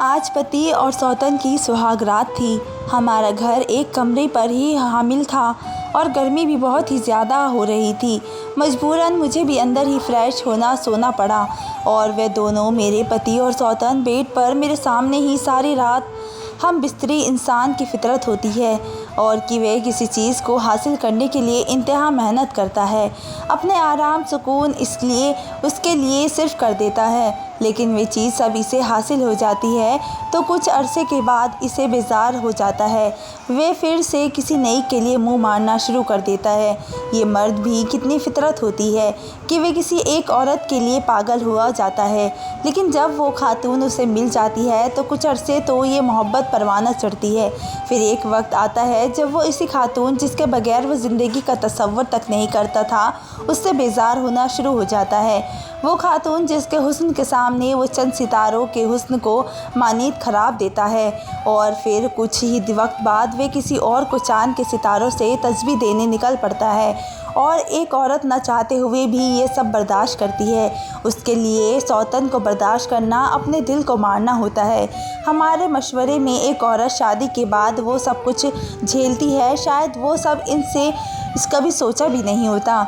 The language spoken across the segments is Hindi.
आज पति और सौतन की सुहाग रात थी। हमारा घर एक कमरे पर ही हामिल था और गर्मी भी बहुत ही ज़्यादा हो रही थी। मजबूरन मुझे भी अंदर ही फ्रेश होना सोना पड़ा और वे दोनों, मेरे पति और सौतन, बेड पर मेरे सामने ही सारी रात। हम बिस्तरी इंसान की फितरत होती है और कि वह किसी चीज़ को हासिल करने के लिए इंतहा मेहनत करता है, अपने आराम सुकून इसलिए उसके लिए सिर्फ कर देता है। लेकिन वे चीज़ सब इसे हासिल हो जाती है तो कुछ अरसे के बाद इसे बेजार हो जाता है। वे फिर से किसी नई के लिए मुंह मारना शुरू कर देता है। ये मर्द भी कितनी फितरत होती है कि वे किसी एक औरत के लिए पागल हुआ जाता है, लेकिन जब वो खातून उसे मिल जाती है तो कुछ अरसे तो ये मोहब्बत परवाना चढ़ती है। फिर एक वक्त आता है जब वो इसी खातून जिसके बगैर वो ज़िंदगी का तसव्वुर तक नहीं करता था, उससे बेजार होना शुरू हो जाता है। वो खातून जिसके हुस्न के सामने वो चंद सितारों के हुस्न को मानीत ख़राब देता है और फिर कुछ ही वक्त बाद वे किसी और को चांद के सितारों से तस्बीह देने निकल पड़ता है। और एक औरत न चाहते हुए भी ये सब बर्दाश्त करती है। उसके लिए सौतन को बर्दाश्त करना अपने दिल को मारना होता है। हमारे मशवरे में एक औरत शादी के बाद वो सब कुछ झेलती है, शायद वो सब इनसे कभी सोचा भी नहीं होता।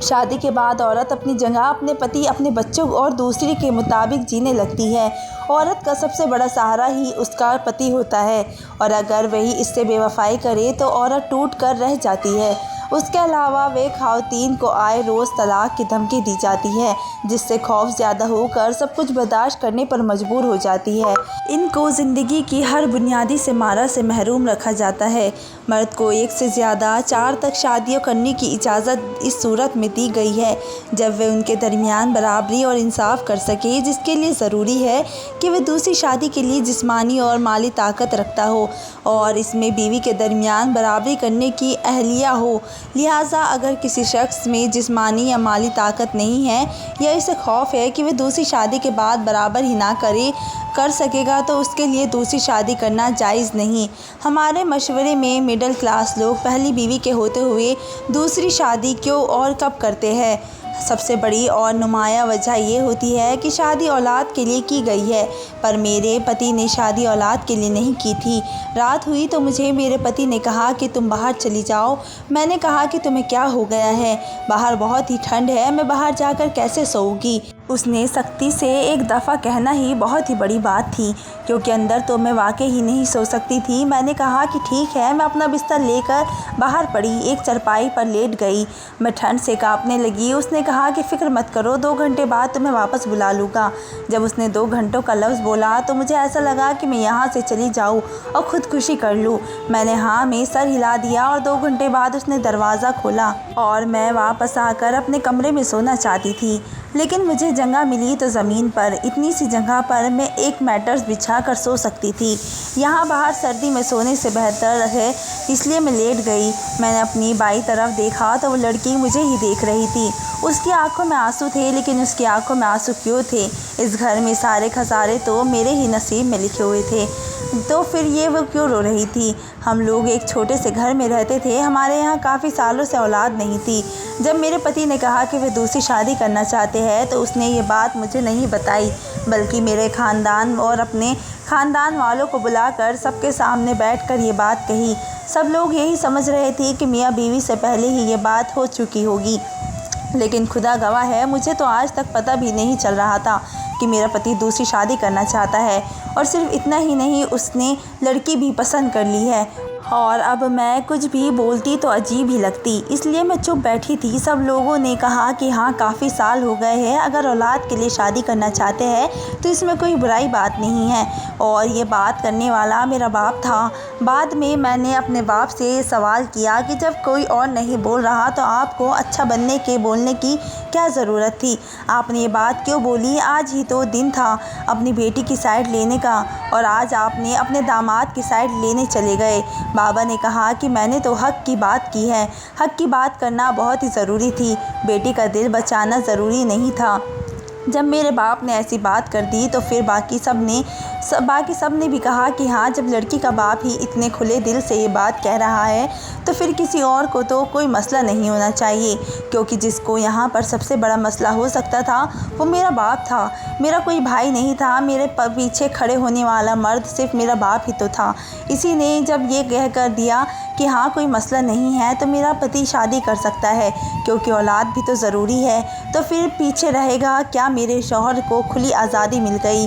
शादी के बाद औरत अपनी जगह, अपने पति, अपने बच्चों और दूसरे के मुताबिक जीने लगती है। औरत का सबसे बड़ा सहारा ही उसका पति होता है और अगर वही इससे बेवफाई करे तो औरत टूट कर रह जाती है। उसके अलावा वे ख़वातीन को आए रोज़ तलाक की धमकी दी जाती है, जिससे खौफ ज़्यादा होकर सब कुछ बर्दाश्त करने पर मजबूर हो जाती है। इनको ज़िंदगी की हर बुनियादी सिमारा से महरूम रखा जाता है। मर्द को एक से ज़्यादा 4 तक शादियाँ करने की इजाज़त इस सूरत में दी गई है जब वे उनके दरमियान बराबरी और इंसाफ कर सके, जिसके लिए ज़रूरी है कि वे दूसरी शादी के लिए जिस्मानी और माली ताकत रखता हो और इसमें बीवी के दरमियान बराबरी करने की अहलिया हो। लिहाजा अगर किसी शख्स में जिस्मानी या माली ताकत नहीं है या इसे खौफ है कि वह दूसरी शादी के बाद बराबर ही ना कर सकेगा तो उसके लिए दूसरी शादी करना जायज़ नहीं। हमारे मशवरे में मिडिल क्लास लोग पहली बीवी के होते हुए दूसरी शादी क्यों और कब करते हैं? सबसे बड़ी और नुमाया वजह ये होती है कि शादी औलाद के लिए की गई है, पर मेरे पति ने शादी औलाद के लिए नहीं की थी। रात हुई तो मुझे मेरे पति ने कहा कि तुम बाहर चली जाओ। मैंने कहा कि तुम्हें क्या हो गया है? बाहर बहुत ही ठंड है, मैं बाहर जाकर कैसे सोऊंगी? उसने सख्ती से एक दफ़ा कहना ही बहुत ही बड़ी बात थी, क्योंकि अंदर तो मैं वाकई ही नहीं सो सकती थी। मैंने कहा कि ठीक है। मैं अपना बिस्तर लेकर बाहर पड़ी, एक चारपाई पर लेट गई। मैं ठंड से कांपने लगी। उसने कहा कि फ़िक्र मत करो, 2 घंटे बाद तुम्हें वापस बुला लूँगा। जब उसने 2 घंटों का लफ्ज़ बोला तो मुझे ऐसा लगा कि मैं यहाँ से चली जाऊँ और ख़ुदकुशी कर लूँ। मैंने हाँ में सर हिला दिया और 2 घंटे बाद उसने दरवाज़ा खोला और मैं वापस आकर अपने कमरे में सोना चाहती थी, लेकिन मुझे जगह मिली तो ज़मीन पर। इतनी सी जगह पर मैं एक मैट्रेस बिछा कर सो सकती थी। यहाँ बाहर सर्दी में सोने से बेहतर है, इसलिए मैं लेट गई। मैंने अपनी बाईं तरफ देखा तो वो लड़की मुझे ही देख रही थी। उसकी आंखों में आंसू थे, लेकिन उसकी आंखों में आंसू क्यों थे? इस घर में सारे खसारे तो मेरे ही नसीब में लिखे हुए थे, तो फिर ये वो क्यों रो रही थी? हम लोग एक छोटे से घर में रहते थे। हमारे यहाँ काफ़ी सालों से औलाद नहीं थी। जब मेरे पति ने कहा कि वे दूसरी शादी करना चाहते हैं तो उसने ये बात मुझे नहीं बताई, बल्कि मेरे ख़ानदान और अपने ख़ानदान वालों को बुलाकर सबके सामने बैठकर ये बात कही। सब लोग यही समझ रहे थे कि मियाँ बीवी से पहले ही ये बात हो चुकी होगी, लेकिन खुदा गवाह है, मुझे तो आज तक पता भी नहीं चल रहा था कि मेरा पति दूसरी शादी करना चाहता है। और सिर्फ इतना ही नहीं, उसने लड़की भी पसंद कर ली है और अब मैं कुछ भी बोलती तो अजीब ही लगती, इसलिए मैं चुप बैठी थी। सब लोगों ने कहा कि हाँ, काफ़ी साल हो गए हैं, अगर औलाद के लिए शादी करना चाहते हैं तो इसमें कोई बुराई बात नहीं है। और ये बात करने वाला मेरा बाप था। बाद में मैंने अपने बाप से सवाल किया कि जब कोई और नहीं बोल रहा तो आपको अच्छा बनने के बोलने की क्या ज़रूरत थी? आपने ये बात क्यों बोली? आज ही तो दिन था अपनी बेटी की साइड लेने का और आज आपने अपने दामाद की साइड लेने चले गए। बाबा ने कहा कि मैंने तो हक़ की बात की है। हक़ की बात करना बहुत ही ज़रूरी थी, बेटी का दिल बचाना ज़रूरी नहीं था। जब मेरे बाप ने ऐसी बात कर दी तो फिर बाकी सब ने भी कहा कि हाँ, जब लड़की का बाप ही इतने खुले दिल से ये बात कह रहा है तो फिर किसी और को तो कोई मसला नहीं होना चाहिए, क्योंकि जिसको यहाँ पर सबसे बड़ा मसला हो सकता था वो मेरा बाप था। मेरा कोई भाई नहीं था, मेरे पीछे खड़े होने वाला मर्द सिर्फ मेरा बाप ही तो था। इसी ने जब ये कह कर दिया कि हाँ, कोई मसला नहीं है तो मेरा पति शादी कर सकता है, क्योंकि औलाद भी तो ज़रूरी है, तो फिर पीछे रहेगा क्या। मेरे शौहर को खुली आज़ादी मिल गई।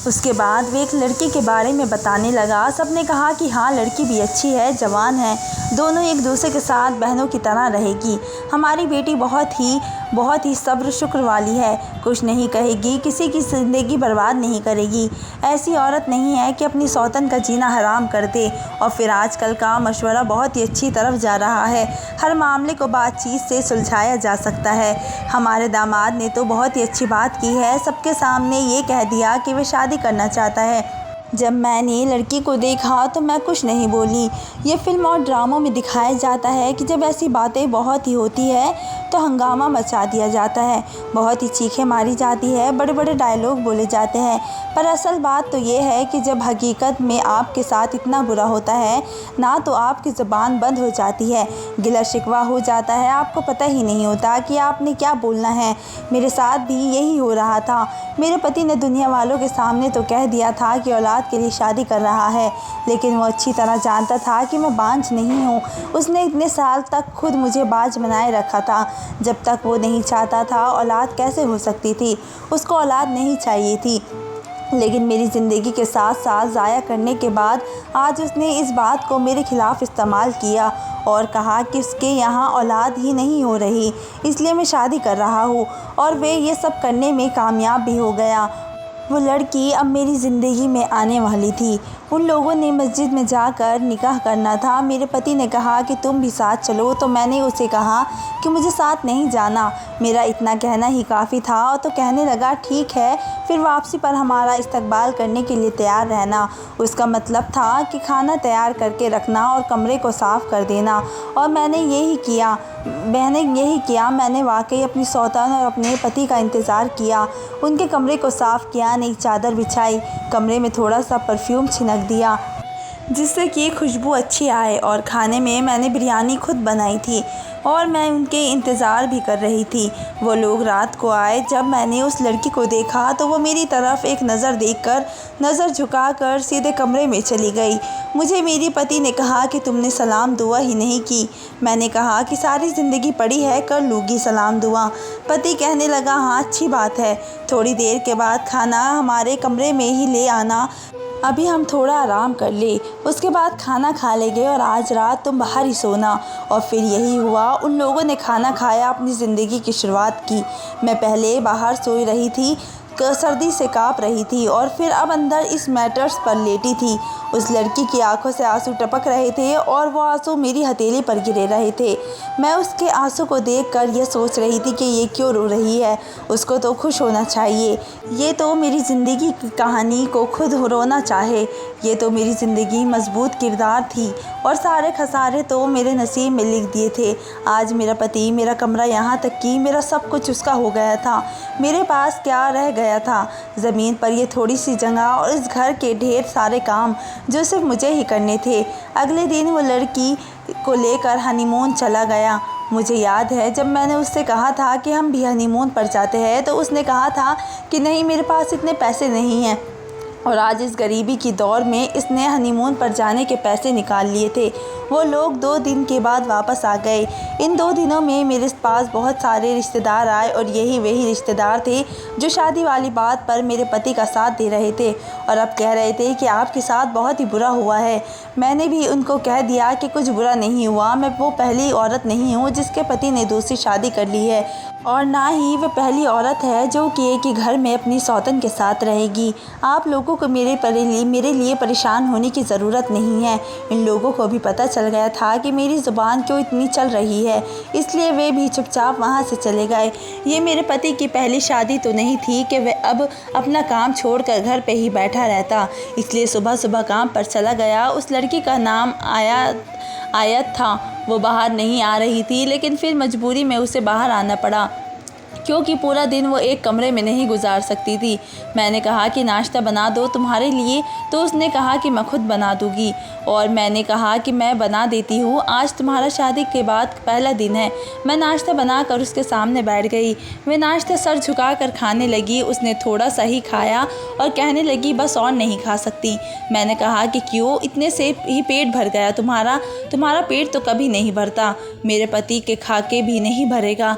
उसके बाद वे एक लड़की के बारे में बताने लगा। सब ने कहा कि हाँ, लड़की भी अच्छी है, जवान है, दोनों एक दूसरे के साथ बहनों की तरह रहेगी। हमारी बेटी बहुत ही सब्र शुक्र वाली है, कुछ नहीं कहेगी, किसी की ज़िंदगी बर्बाद नहीं करेगी। ऐसी औरत नहीं है कि अपनी सौतन का जीना हराम कर दे। और फिर आजकल का मशवरा बहुत ही अच्छी तरफ जा रहा है, हर मामले को बातचीत से सुलझाया जा सकता है। हमारे दामाद ने तो बहुत ही अच्छी बात की है, सबके सामने ये कह दिया कि वे शादी करना चाहता है। जब मैंने लड़की को देखा तो मैं कुछ नहीं बोली। ये फिल्म और ड्रामों में दिखाया जाता है कि जब ऐसी बातें बहुत ही होती है तो हंगामा मचा दिया जाता है, बहुत ही चीखें मारी जाती है, बड़े बड़े डायलॉग बोले जाते हैं। पर असल बात तो ये है कि जब हकीकत में आपके साथ इतना बुरा होता है ना तो आपकी ज़ुबान बंद हो जाती है, गिला शिकवा हो जाता है, आपको पता ही नहीं होता कि आपने क्या बोलना है। मेरे साथ भी यही हो रहा था। मेरे पति ने दुनिया वालों के सामने तो कह दिया था कि औलाद के लिए शादी कर रहा है, लेकिन वो अच्छी तरह जानता था कि मैं बांझ नहीं हूँ। उसने इतने साल तक खुद मुझे बाज बनाए रखा था। जब तक वो नहीं चाहता था औलाद कैसे हो सकती थी, उसको औलाद नहीं चाहिए थी। लेकिन मेरी ज़िंदगी के 7 साल ज़ाया करने के बाद आज उसने इस बात को मेरे ख़िलाफ़ इस्तेमाल किया और कहा कि उसके यहाँ औलाद ही नहीं हो रही, इसलिए मैं शादी कर रहा हूँ। और वे ये सब करने में कामयाब भी हो गया। वो लड़की अब मेरी ज़िंदगी में आने वाली थी। उन लोगों ने मस्जिद में जाकर निकाह करना था। मेरे पति ने कहा कि तुम भी साथ चलो, तो मैंने उसे कहा कि मुझे साथ नहीं जाना। मेरा इतना कहना ही काफ़ी था। तो कहने लगा ठीक है, फिर वापसी पर हमारा इस्तकबाल करने के लिए तैयार रहना। उसका मतलब था कि खाना तैयार करके रखना और कमरे को साफ़ कर देना। और मैंने यही किया। मैंने वाकई अपनी सौतन और अपने पति का इंतज़ार किया। उनके कमरे को साफ़ किया, नई चादर बिछाई, कमरे में थोड़ा सा परफ्यूम छिड़क दिया जिससे कि खुशबू अच्छी आए। और खाने में मैंने बिरयानी खुद बनाई थी और मैं उनके इंतज़ार भी कर रही थी। वो लोग रात को आए। जब मैंने उस लड़की को देखा तो वो मेरी तरफ एक नज़र देखकर नज़र झुकाकर सीधे कमरे में चली गई। मुझे मेरे पति ने कहा कि तुमने सलाम दुआ ही नहीं की। मैंने कहा कि सारी ज़िंदगी पड़ी है, कर लूँगी सलाम दुआ। पति कहने लगा हाँ, अच्छी बात है, थोड़ी देर के बाद खाना हमारे कमरे में ही ले आना, अभी हम थोड़ा आराम कर ले, उसके बाद खाना खा लेंगे और आज रात तुम बाहर ही सोना। और फिर यही हुआ। उन लोगों ने खाना खाया, अपनी ज़िंदगी की शुरुआत की। मैं पहले बाहर सोई रही थी, सर्दी से काँप रही थी और फिर अब अंदर इस मैटर्स पर लेटी थी। उस लड़की की आंखों से आंसू टपक रहे थे और वो आंसू मेरी हथेली पर गिरे रहे थे। मैं उसके आंसू को देखकर यह सोच रही थी कि ये क्यों रो रही है, उसको तो खुश होना चाहिए। ये तो मेरी ज़िंदगी की कहानी को खुद रोना चाहे। ये तो मेरी ज़िंदगी मजबूत किरदार थी और सारे खसारे तो मेरे नसीब में लिख दिए थे। आज मेरा पति, मेरा कमरा, यहाँ तक कि मेरा सब कुछ उसका हो गया था। मेरे पास क्या रह गया था? ज़मीन पर ये थोड़ी सी जगह और इस घर के ढेर सारे काम जो सिर्फ मुझे ही करने थे। अगले दिन वो लड़की को लेकर हनीमून चला गया। मुझे याद है जब मैंने उससे कहा था कि हम भी हनीमून पर जाते हैं तो उसने कहा था कि नहीं, मेरे पास इतने पैसे नहीं हैं। और आज इस गरीबी की दौर में इसने हनीमून पर जाने के पैसे निकाल लिए थे। वो लोग 2 दिन के बाद वापस आ गए। इन 2 दिनों में मेरे पास बहुत सारे रिश्तेदार आए और यही वही रिश्तेदार थे जो शादी वाली बात पर मेरे पति का साथ दे रहे थे और अब कह रहे थे कि आपके साथ बहुत ही बुरा हुआ है। मैंने भी उनको कह दिया कि कुछ बुरा नहीं हुआ। मैं वो पहली औरत नहीं हूँ जिसके पति ने दूसरी शादी कर ली है और ना ही वह पहली औरत है जो कि एक ही घर में अपनी सौतन के साथ रहेगी। आप लोगों को मेरे लिए परेशान होने की ज़रूरत नहीं है। इन लोगों को भी पता चल गया था कि मेरी ज़ुबान क्यों इतनी चल रही है, इसलिए वे भी चुपचाप वहाँ से चले गए। ये मेरे पति की पहली शादी तो नहीं थी कि वह अब अपना काम छोड़कर घर पे ही बैठा रहता, इसलिए सुबह सुबह काम पर चला गया। उस लड़की का नाम आयत था। वो बाहर नहीं आ रही थी, लेकिन फिर मजबूरी में उसे बाहर आना पड़ा। क्योंकि पूरा दिन वो एक कमरे में नहीं गुजार सकती थी। मैंने कहा कि नाश्ता बना दो तुम्हारे लिए, तो उसने कहा कि मैं खुद बना दूँगी। और मैंने कहा कि मैं बना देती हूँ, आज तुम्हारा शादी के बाद पहला दिन है। मैं नाश्ता बनाकर उसके सामने बैठ गई। वह नाश्ता सर झुकाकर खाने लगी। उसने थोड़ा सा ही खाया और कहने लगी, बस और नहीं खा सकती। मैंने कहा कि क्यों, इतने से ही पेट भर गया तुम्हारा पेट तो कभी नहीं भरता, मेरे पति के खा के भी नहीं भरेगा।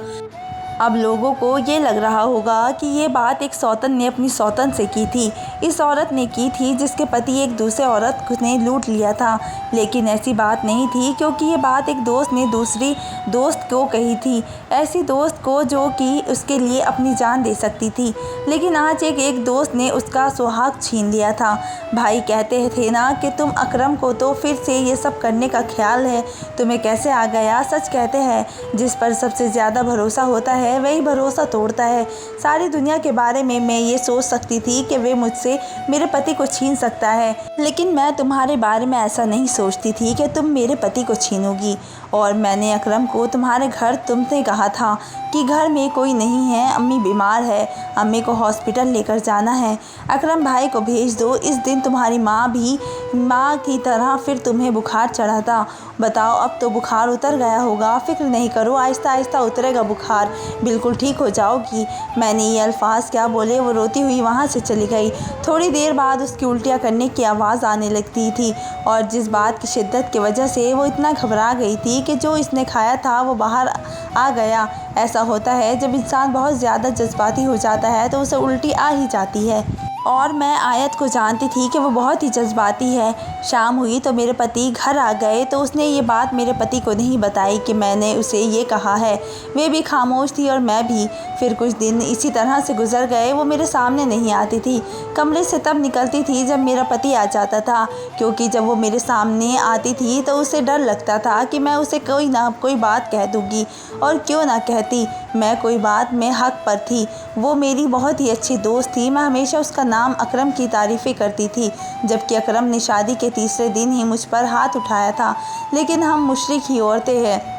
अब लोगों को ये लग रहा होगा कि ये बात एक सौतन ने अपनी सौतन से की थी। इस औरत ने की थी जिसके पति एक दूसरे औरत ने लूट लिया था। लेकिन ऐसी बात नहीं थी, क्योंकि ये बात एक दोस्त ने दूसरी दोस्त को कही थी, ऐसी दोस्त को जो कि उसके लिए अपनी जान दे सकती थी। लेकिन आज एक दोस्त ने उसका सुहाग छीन लिया था। भाई कहते थे ना कि तुम अकरम को तो फिर से ये सब करने का ख्याल है, तुम्हें कैसे आ गया। सच कहते हैं, जिस पर सबसे ज़्यादा भरोसा होता है वही भरोसा तोड़ता है। सारी दुनिया के बारे में मैं ये सोच सकती थी कि वे मुझसे मेरे पति को छीन सकता है, लेकिन मैं तुम्हारे बारे में ऐसा नहीं सोचती थी कि तुम मेरे पति को छीनोगी। और मैंने अकरम को तुम्हारे घर तुमसे कहा था कि घर में कोई नहीं है, अम्मी बीमार है, अम्मी को हॉस्पिटल लेकर जाना है, अकरम भाई को भेज दो। इस दिन तुम्हारी माँ भी माँ की तरह फिर तुम्हें बुखार चढ़ा था। बताओ, अब तो बुखार उतर गया होगा, फिक्र नहीं करो, आहिस्ता आहिस्ता उतरेगा बुखार, बिल्कुल ठीक हो जाओगी। मैंने ये अल्फाज क्या बोले, वो रोती हुई वहाँ से चली गई। थोड़ी देर बाद उसकी उल्टियाँ करने की आवाज़ आने लगती थी, और जिस बात की शिद्दत की वजह से वो इतना घबरा गई थी कि जो इसने खाया था वो बाहर आ गया। ऐसा होता है, जब इंसान बहुत ज़्यादा जज्बाती हो जाता है तो उसे उल्टी आ ही जाती है। और मैं आयत को जानती थी कि वो बहुत ही जज्बाती है। शाम हुई तो मेरे पति घर आ गए, तो उसने ये बात मेरे पति को नहीं बताई कि मैंने उसे ये कहा है। वे भी खामोश थी और मैं भी। फिर कुछ दिन इसी तरह से गुजर गए। वो मेरे सामने नहीं आती थी, कमरे से तब निकलती थी जब मेरा पति आ जाता था, क्योंकि जब वो मेरे सामने आती थी तो उसे डर लगता था कि मैं उसे कोई ना कोई बात कह दूँगी। और क्यों ना कहती, मैं कोई बात में हक़ पर थी। वो मेरी बहुत ही अच्छी दोस्त थी। मैं हमेशा उसका नाम अकरम की तारीफ़ें करती थी, जबकि अकरम ने शादी के तीसरे दिन ही मुझ पर हाथ उठाया था। लेकिन हम मुशरिक ही औरतें हैं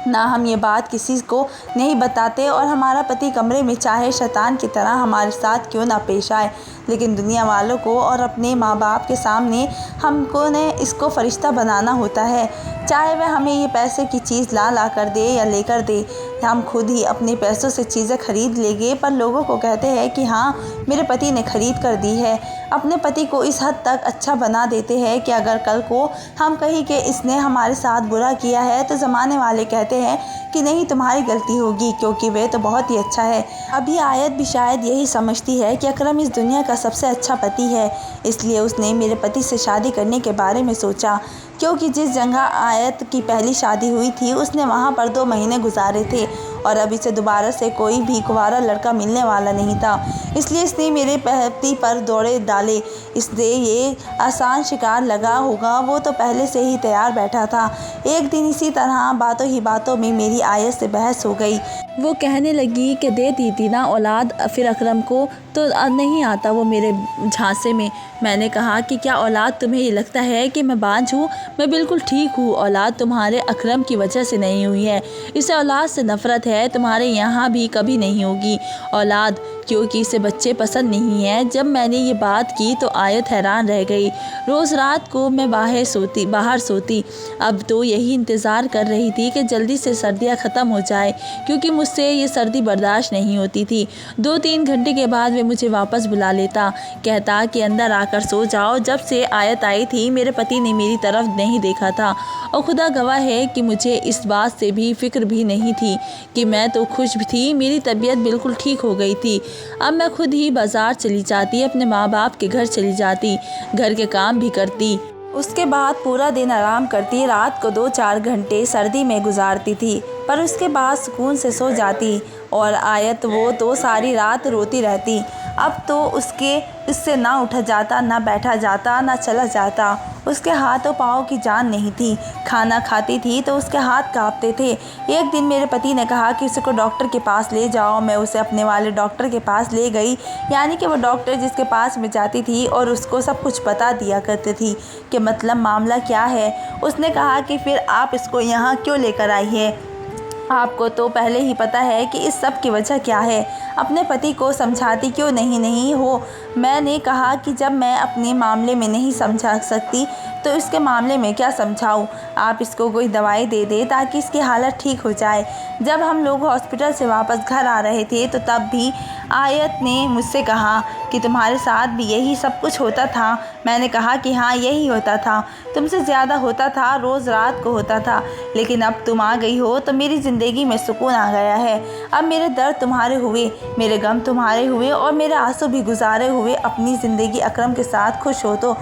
ना, हम ये बात किसी को नहीं बताते, और हमारा पति कमरे में चाहे शैतान की तरह हमारे साथ क्यों ना पेश आए, लेकिन दुनिया वालों को और अपने माँ बाप के सामने हमको ने इसको फ़रिश्ता बनाना होता है। चाहे वह हमें ये पैसे की चीज़ ला कर दे या लेकर दे, हम खुद ही अपने पैसों से चीज़ें खरीद लेंगे, पर लोगों को कहते हैं कि हाँ, मेरे पति ने ख़रीद कर दी है। अपने पति को इस हद तक अच्छा बना देते हैं कि अगर कल को हम कहीं कि इसने हमारे साथ बुरा किया है तो ज़माने वाले कहते हैं कि नहीं, तुम्हारी गलती होगी, क्योंकि वह तो बहुत ही अच्छा है। अभी आयत भी शायद यही समझती है कि अकरम इस दुनिया का सबसे अच्छा पति है, इसलिए उसने मेरे पति से शादी करने के बारे में सोचा। क्योंकि जिस जगह आयत की पहली शादी हुई थी उसने वहाँ पर 2 महीने गुजारे थे, और अब इसे दोबारा से कोई भी कुंवारा लड़का मिलने वाला नहीं था। इसलिए इसने मेरे पति पर दौड़े डाले। इसलिए ये आसान शिकार लगा होगा, वो तो पहले से ही तैयार बैठा था। एक दिन इसी तरह बातों ही बातों में मेरी आयत से बहस हो गई। वो कहने लगी कि दे दी थी ना औलाद फिर अकरम को, तो नहीं आता वो मेरे झांसे में। मैंने कहा कि क्या औलाद तुम्हें ये लगता है कि मैं बांझ हूँ? मैं बिल्कुल ठीक हूँ। औलाद तुम्हारे अकरम की वजह से नहीं हुई है, इसे औलाद से नफ़रत है, तुम्हारे यहाँ भी कभी नहीं होगी औलाद, क्योंकि इसे बच्चे पसंद नहीं हैं। जब मैंने ये बात की तो आयत हैरान रह गई। रोज़ रात को मैं बाहर सोती। अब तो यही इंतज़ार कर रही थी कि जल्दी से सर्दियाँ ख़त्म हो जाए, क्योंकि मुझसे ये सर्दी बर्दाश्त नहीं होती थी। 2-3 घंटे के बाद वे मुझे वापस बुला लेता, कहता कि अंदर आकर सो जाओ। जब से आयत आई थी मेरे पति ने मेरी तरफ नहीं देखा था, और खुदा गवाह है कि मुझे इस बात से भी फ़िक्र भी नहीं थी कि मैं तो खुश थी, मेरी तबीयत बिल्कुल ठीक हो गई थी। अब मैं खुद ही बाज़ार चली जाती, अपने माँ बाप के घर चली जाती, घर के काम भी करती। उसके बाद पूरा दिन आराम करती, रात को 2-4 घंटे सर्दी में गुजारती थी, पर उसके बाद सुकून से सो जाती। और आयत वो तो सारी रात रोती रहती। अब तो उससे ना उठा जाता, ना बैठा जाता, ना चला जाता। उसके हाथों पाँव की जान नहीं थी। खाना खाती थी तो उसके हाथ कांपते थे। एक दिन मेरे पति ने कहा कि उसे को डॉक्टर के पास ले जाओ। मैं उसे अपने वाले डॉक्टर के पास ले गई, यानी कि वो डॉक्टर जिसके पास मैं जाती थी और उसको सब कुछ बता दिया करती थी कि मतलब मामला क्या है। उसने कहा कि फिर आप इसको यहाँ क्यों लेकर आई है? आपको तो पहले ही पता है कि इस सब की वजह क्या है। अपने पति को समझाती क्यों नहीं हो। मैंने कहा कि जब मैं अपने मामले में नहीं समझा सकती तो इसके मामले में क्या समझाऊं। आप इसको कोई दवाई दे दे ताकि इसकी हालत ठीक हो जाए। जब हम लोग हॉस्पिटल से वापस घर आ रहे थे तो तब भी आयत ने मुझसे कहा कि तुम्हारे साथ भी यही सब कुछ होता था। मैंने कहा कि हाँ, यही होता था, तुमसे ज़्यादा होता था, रोज़ रात को होता था। लेकिन अब तुम आ गई हो तो मेरी ज़िंदगी में सुकून आ गया है। अब मेरे दर्द तुम्हारे हुए, मेरे गम तुम्हारे हुए और मेरे आंसू भी गुजारे हुए अपनी ज़िंदगी अकरम के साथ खुश हो। तो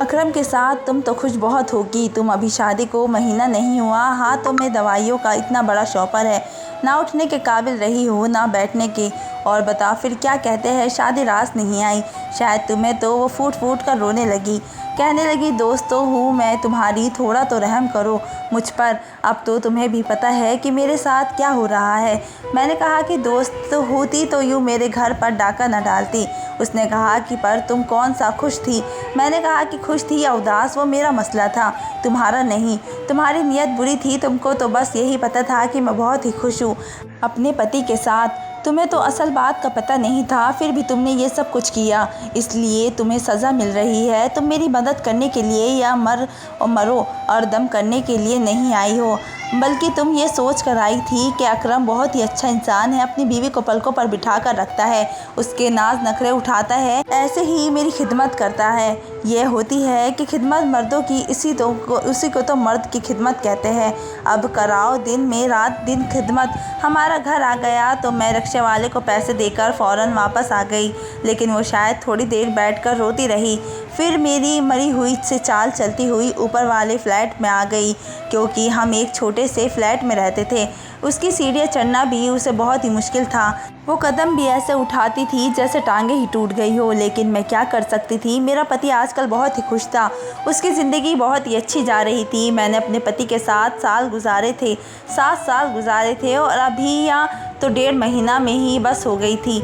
अकरम के साथ तुम तो खुश बहुत होगी। तुम अभी शादी को महीना नहीं हुआ, हाथों में दवाइयों का इतना बड़ा शॉपर है, ना उठने के काबिल रही हो ना बैठने के। और बता फिर क्या कहते हैं, शादी रास नहीं आई। शायद तुम्हें तो वो फूट फूट कर रोने लगी, कहने लगी दोस्त तो हूँ मैं तुम्हारी, थोड़ा तो रहम करो मुझ पर। अब तो तुम्हें भी पता है कि मेरे साथ क्या हो रहा है। मैंने कहा कि दोस्त होती तो यूँ मेरे घर पर डाका न डालती। उसने कहा कि पर तुम कौन सा खुश थी। मैंने कहा कि खुश थी या उदास वो मेरा मसला था, तुम्हारा नहीं। तुम्हारी नीयत बुरी थी, तुमको तो बस यही पता था कि मैं बहुत ही खुश हूँ अपने पति के साथ। तुम्हें तो असल बात का पता नहीं था, फिर भी तुमने ये सब कुछ किया, इसलिए तुम्हें सज़ा मिल रही है। तुम मेरी मदद करने के लिए या मरो और दम करने के लिए नहीं आई हो, बल्कि तुम ये सोच कर आई थी कि अकरम बहुत ही अच्छा इंसान है, अपनी बीवी को पलकों पर बिठा कर रखता है, उसके नाज नखरे उठाता है, ऐसे ही मेरी खिदमत करता है। यह होती है कि खिदमत मर्दों की, उसी को तो मर्द की खिदमत कहते हैं। अब कराओ दिन में रात दिन खिदमत। हमारा घर आ गया तो मैं रिक्शे वाले को पैसे देकर फ़ौरन वापस आ गई, लेकिन वो शायद थोड़ी देर बैठकर रोती रही। फिर मेरी मरी हुई से चाल चलती हुई ऊपर वाले फ्लैट में आ गई, क्योंकि हम एक छोटे से फ्लैट में रहते थे। उसकी सीढ़ियाँ चढ़ना भी उसे बहुत ही मुश्किल था। वो कदम भी ऐसे उठाती थी जैसे टांगें ही टूट गई हो, लेकिन मैं क्या कर सकती थी। मेरा पति आजकल बहुत ही खुश था, उसकी ज़िंदगी बहुत ही अच्छी जा रही थी। मैंने अपने पति के साथ 7 साल गुजारे थे और अभी यहाँ तो 1.5 महीना में ही बस हो गई थी।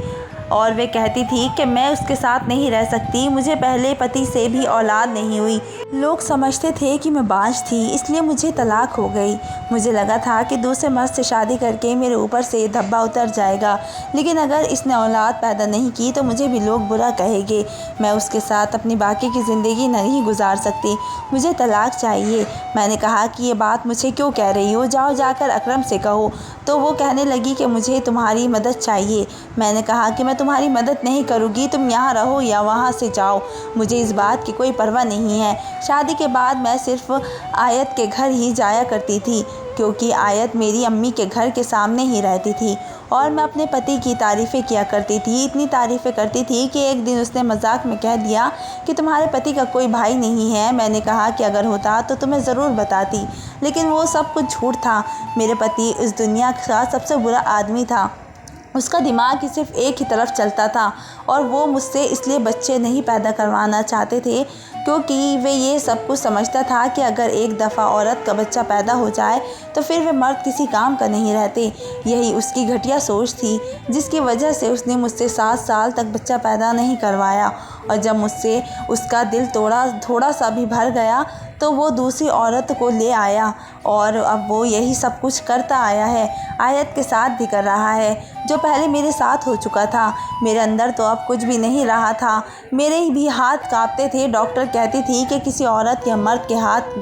और वे कहती थी कि मैं उसके साथ नहीं रह सकती, मुझे पहले पति से भी औलाद नहीं हुई। लोग समझते थे कि मैं बांझ थी, इसलिए मुझे तलाक हो गई। मुझे लगा था कि दूसरे मर्द से शादी करके मेरे ऊपर से धब्बा उतर जाएगा, लेकिन अगर इसने औलाद पैदा नहीं की तो मुझे भी लोग बुरा कहेंगे। मैं उसके साथ अपनी बाकी की ज़िंदगी नहीं गुजार सकती, मुझे तलाक चाहिए। मैंने कहा कि ये बात मुझे क्यों कह रही हो, जाओ जाकर अकरम से कहो। तो वो कहने लगी कि मुझे तुम्हारी मदद चाहिए। मैंने कहा कि मैं तुम्हारी मदद नहीं करूँगी, तुम यहाँ रहो या वहाँ से जाओ, मुझे इस बात की कोई परवाह नहीं है। शादी के बाद मैं सिर्फ आयत के घर ही जाया करती थी, क्योंकि आयत मेरी अम्मी के घर के सामने ही रहती थी और मैं अपने पति की तारीफ़ें किया करती थी। इतनी तारीफ़ें करती थी कि एक दिन उसने मजाक में कह दिया कि तुम्हारे पति का कोई भाई नहीं है। मैंने कहा कि अगर होता तो तुम्हें ज़रूर बताती, लेकिन वो सब कुछ झूठ था। मेरे पति इस दुनिया का सबसे बुरा आदमी था, उसका दिमाग ही सिर्फ एक ही तरफ चलता था और वो मुझसे इसलिए बच्चे नहीं पैदा करवाना चाहते थे क्योंकि वे ये सब कुछ समझता था कि अगर एक दफ़ा औरत का बच्चा पैदा हो जाए तो फिर वे मर्द किसी काम का नहीं रहते। यही उसकी घटिया सोच थी जिसकी वजह से उसने मुझसे 7 साल तक बच्चा पैदा नहीं करवाया और जब मुझसे उसका दिल थोड़ा सा भी भर गया तो वो दूसरी औरत को ले आया और अब वो यही सब कुछ करता आया है, आयत के साथ भी कर रहा है जो पहले मेरे साथ हो चुका था। मेरे अंदर तो अब कुछ भी नहीं रहा था, मेरे भी हाथ कांपते थे। डॉक्टर कहती थी कि किसी औरत या मर्द के हाथ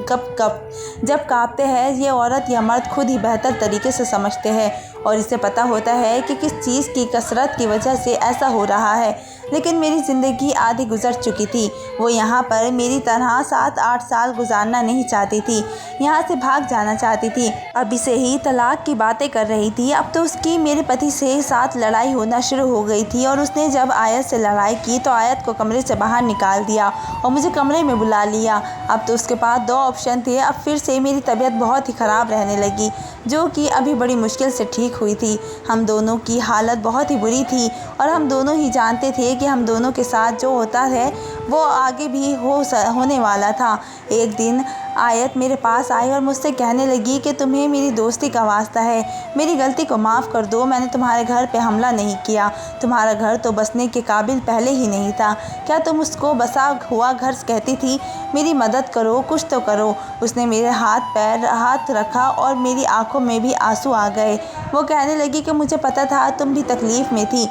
जब कांपते हैं ये औरत या मर्द खुद ही बेहतर तरीके से समझते हैं और इसे पता होता है कि किस चीज़ की कसरत की वजह से ऐसा हो रहा है। लेकिन मेरी ज़िंदगी आधी गुजर चुकी थी। वो यहाँ पर मेरी तरह 7-8 साल गुजारना नहीं चाहती थी, यहाँ से भाग जाना चाहती थी। अभी से ही तलाक की बातें कर रही थी। अब तो उसकी मेरे पति से साथ लड़ाई होना शुरू हो गई थी और उसने जब आयत से लड़ाई की तो आयत को कमरे से बाहर निकाल दिया और मुझे कमरे में बुला लिया। अब तो उसके पास 2 ऑप्शन थे। अब फिर से मेरी तबीयत बहुत ही ख़राब रहने लगी, जो कि अभी बड़ी मुश्किल से ठीक हुई थी। हम दोनों की हालत बहुत ही बुरी थी और हम दोनों ही जानते थे कि हम दोनों के साथ जो होता है वो आगे भी होने वाला था। एक दिन आयत मेरे पास आई और मुझसे कहने लगी कि तुम्हें मेरी दोस्ती का वास्ता है, मेरी गलती को माफ़ कर दो। मैंने तुम्हारे घर पे हमला नहीं किया, तुम्हारा घर तो बसने के काबिल पहले ही नहीं था। क्या तुम उसको बसा हुआ घर कहती थी? मेरी मदद करो, कुछ तो करो। उसने मेरे हाथ रखा और मेरी आंखों में भी आंसू आ गए। वो कहने लगी कि मुझे पता था तुम भी तकलीफ़ में थी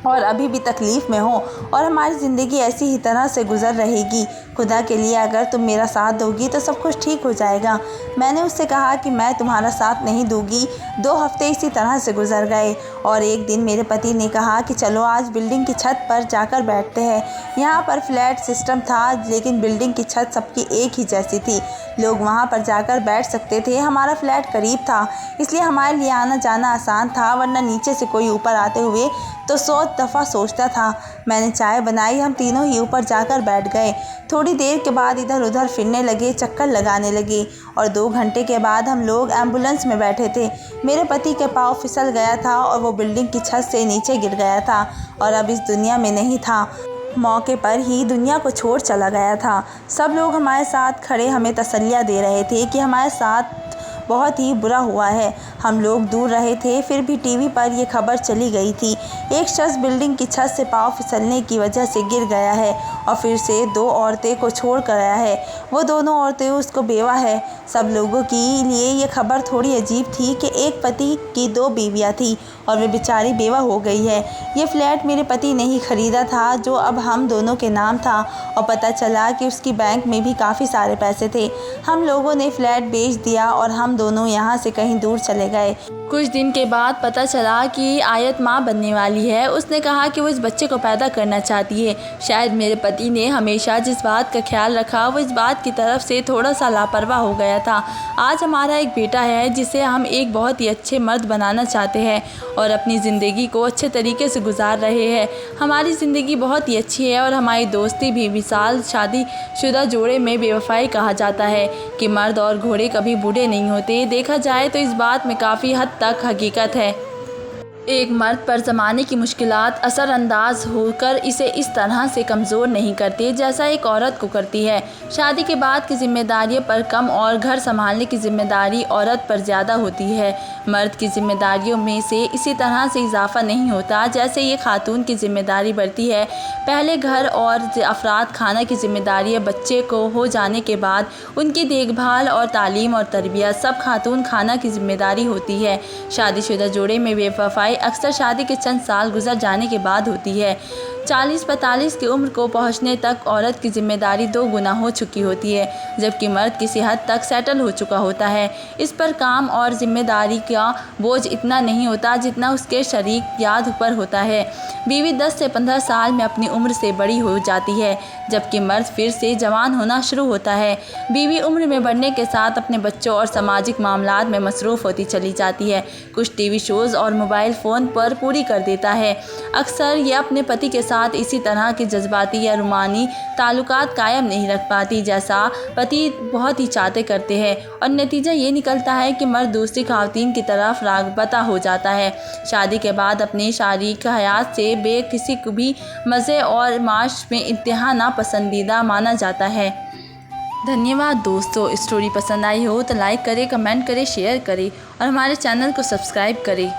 और अभी भी तकलीफ़ में हो और हमारी ज़िंदगी ऐसी ही तरह से गुज़र रहेगी। खुदा के लिए अगर तुम मेरा साथ दोगी तो सब कुछ ठीक हो जाएगा। मैंने उससे कहा कि मैं तुम्हारा साथ नहीं दूंगी। 2 हफ्ते इसी तरह से गुज़र गए और एक दिन मेरे पति ने कहा कि चलो आज बिल्डिंग की छत पर जाकर बैठते हैं। यहाँ पर फ्लैट सिस्टम था, लेकिन बिल्डिंग की छत सबकी एक ही जैसी थी। लोग वहाँ पर जाकर बैठ सकते थे। हमारा फ्लैट करीब था, इसलिए हमारे लिए आना जाना आसान था, वरना नीचे से कोई ऊपर आते हुए तो 100 दफ़ा सोचता था। मैंने चाय बनाई, हम तीनों ही ऊपर जाकर बैठ गए। थोड़ी देर के बाद इधर उधर फिरने लगे, चक्कर लगाने लगे और 2 घंटे के बाद हम लोग एम्बुलेंस में बैठे थे। मेरे पति का पाँव फिसल गया था और वो बिल्डिंग की छत से नीचे गिर गया था और अब इस दुनिया में नहीं था। मौके पर ही दुनिया को छोड़ चला गया था। सब लोग हमारे साथ खड़े हमें तसल्लियाँ दे रहे थे कि हमारे साथ बहुत ही बुरा हुआ है। हम लोग दूर रहे थे, फिर भी टीवी पर यह खबर चली गई थी। एक शख्स बिल्डिंग की छत से पाँव फिसलने की वजह से गिर गया है और फिर से 2 औरतें को छोड़ कर आया है। वो दोनों औरतें उसको बेवा है। सब लोगों के लिए ये खबर थोड़ी अजीब थी कि एक पति की 2 बीवियाँ थी और वे बेचारी बेवा हो गई है। ये फ्लैट मेरे पति ने ही ख़रीदा था, जो अब हम दोनों के नाम था, और पता चला कि उसकी बैंक में भी काफ़ी सारे पैसे थे। हम लोगों ने फ्लैट बेच दिया और हम दोनों यहाँ से कहीं दूर चले गए। कुछ दिन के बाद पता चला कि आयत माँ बनने वाली है। उसने कहा कि वो इस बच्चे को पैदा करना चाहती है। शायद मेरे पति ने हमेशा जिस बात का ख्याल रखा वो इस बात की तरफ से थोड़ा सा लापरवाह हो गया था। आज हमारा एक बेटा है जिसे हम एक बहुत ही अच्छे मर्द बनाना चाहते हैं और अपनी ज़िंदगी को अच्छे तरीके से गुजार रहे हैं। हमारी ज़िंदगी बहुत ही अच्छी है और हमारी दोस्ती भी। मिसाल शादीशुदा जोड़े में बेवफाई कहा जाता है कि मर्द और घोड़े कभी बूढ़े नहीं होते। देखा जाए तो इस बात में काफ़ी हद तक हकीकत है। एक मर्द पर ज़माने की मुश्किलात असरअंदाज होकर इसे इस तरह से कमज़ोर नहीं करती जैसा एक औरत को करती है। शादी के बाद की जिम्मेदारियों पर कम और घर संभालने की जिम्मेदारी औरत पर ज़्यादा होती है। मर्द की जिम्मेदारियों में से इसी तरह से इजाफा नहीं होता जैसे ये खातून की जिम्मेदारी बढ़ती है। पहले घर और अफराद खाना की जिम्मेदारियाँ बच्चे को हो जाने के बाद उनकी देखभाल और तालीम और तरबियत सब खातून खाना की जिम्मेदारी होती है। शादीशुदा जोड़े में बेवफाई अक्सर शादी के चंद साल गुजर जाने के बाद होती है। 40-45 की उम्र को पहुंचने तक औरत की जिम्मेदारी 2 गुना हो चुकी होती है, जबकि मर्द किसी हद तक सेटल हो चुका होता है। इस पर काम और जिम्मेदारी का बोझ इतना नहीं होता जितना उसके शरीक याद पर होता है। बीवी 10 से 15 साल में अपनी उम्र से बड़ी हो जाती है, जबकि मर्द फिर से जवान होना शुरू होता है। बीवी उम्र में बढ़ने के साथ अपने बच्चों और सामाजिक मामलात में मसरूफ़ होती चली जाती है। कुछ टीवी शोज़ और मोबाइल फ़ोन पर पूरी कर देता है। अक्सर यह अपने पति के साथ इसी तरह के जज्बाती या रूमानी ताल्लुकात कायम नहीं रख पाती जैसा पति बहुत ही चाहते करते हैं, और नतीजा ये निकलता है कि मर्द दूसरी ख़वातीन की तरफ राग़बता हो जाता है। शादी के बाद अपनी शारीरिक हयात से किसी को भी मज़े और माश में इंतहा नापसंदीदा माना जाता है। धन्यवाद दोस्तों। स्टोरी पसंद आई हो तो लाइक करें, कमेंट करें, शेयर करें और हमारे चैनल को सब्सक्राइब करें।